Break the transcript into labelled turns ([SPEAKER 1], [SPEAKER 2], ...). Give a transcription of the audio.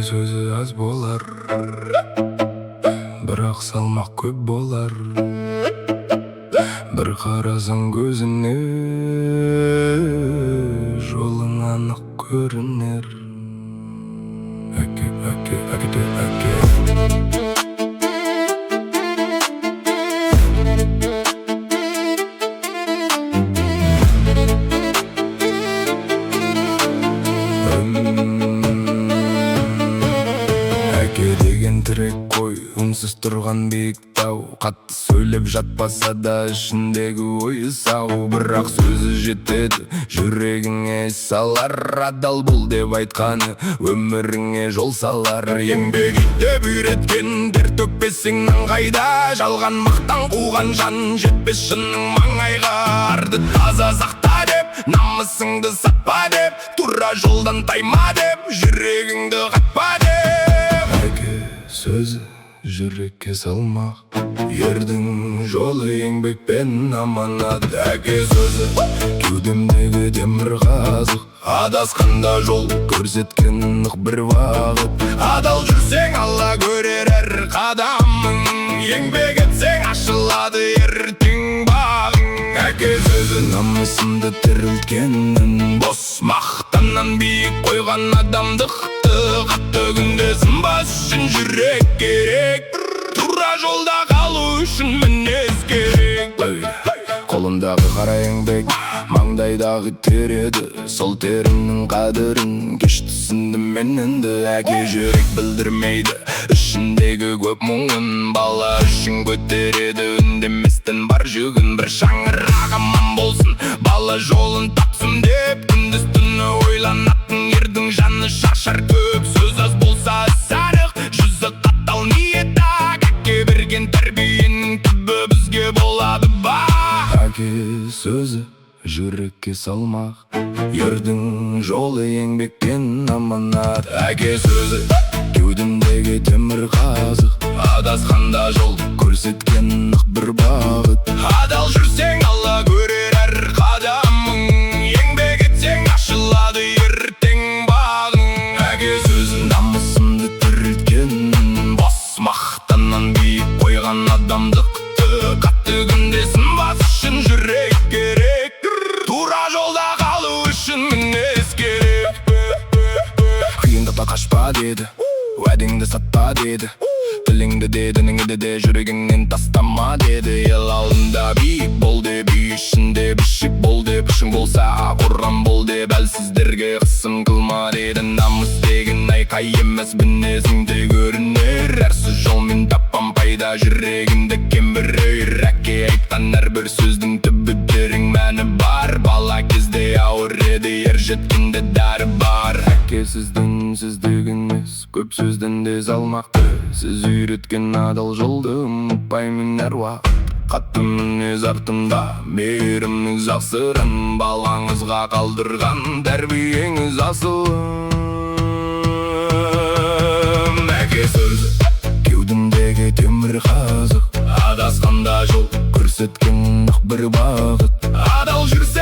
[SPEAKER 1] сөзі аз болар, бірақ салмақ көп болар. Бір қарасаң көзіне, жолың анық көрінер. Әке, әке, әке, әке. Әке деген тірек қой, үнсіз тұрған биік тау. Қатты сөйлеп жатпаса да ішіндегі ойы сау. Бірақ сөзі жетеді, жүрегіңе салар. Адал бол деп айтқаны, өміріңе жол салар. Еңбек деп үйреткен, тер төкпесең қайда. Жалған мақтан қуған жан жетпес шынның маңайға. Арды таза сақта деп, намысыңды сатпа деп, тура жолдан тайма деп, жүрегіңді қатпа деп. Әке сөзі жүрекке салмақ, ердің жолы еңбекпен аманат. Әке сөзі кеудемдегі темір қазық, адасқанда жол көрсеткен нық бір бағыт. Адал жүрсең Алла көрер әр қадамың, еңбек етсең ашылады ертең бағың. Әке сөзі намысымды тірілткенін, бос мақтаннан биік қойған адамдықты. Қатты күнде сынбас үшін жүрек керек, тура жолда қалу үшін мінез керек. Қолымдағы қара еңбек, маңдайдағы тер еді, сол терімнің қадірін кеш түсіндім мен енді. Әке жүрек білдірмейді ішіндегі көп мұңын, бала үшін көтереді үндеместен бар жүгін. Бір шаңырақ аман болсын, бала жолын тапсын деп, күндіз түні ойланатын ердің жаны шаршар көп. Сөз аз болса іс арық, жүзі қатал ниет ақ. Әке берген тәрбиенің түбі бізге болады ба. Әке сөзі жүрекке салмақ, ердің жолы еңбектен аманат. Әке сөзі кеудемдегі темір қазық, адасқанда жол көрсеткен нық бір бағыт. Адал жүрсең Алла көрер әр қадамың, еңбек етсең ашылады ертең бағың. Әке сөзі намысымды тірілткен, бос мақтаннан биік қойған адамдықты. Қатты күнде сынбас үшін жүрек керек, тура жолда қалу үшін мінез керек. Қиындықта қашпа деді, уәдеңді сатпа деді, тіліңді де дініңді де жүрегіңнен тастама деді. Ел алдында биік бол деп, үй ішінде бішік бол деп, ішің болса қорған бол деп, әлсіздерге қысым қылма деді. Намыс деген айқай емес, мінезіңде көрінер. Әрсіз жолмен таппам пайда, жүрегімді кемірер. Әке айтқан әрбір сөздің түбі терең мәні бар, бала кезде ауыр еді, ер жеткенде дәрі бар. Әке сіздің сөздігіңіз көп сөзден де салмақты, сіз үйреткен адал жолды ұмытпаймын әр уақыт. Қатты мінез артымда, мейіріміңіз асырын, балаңызға қалдырған тәрбиеңіз асылым. Әке сөзі кеудемдегі темір қазық, адасқанда жол көрсеткен нық бір бағыт. Адал жүрсең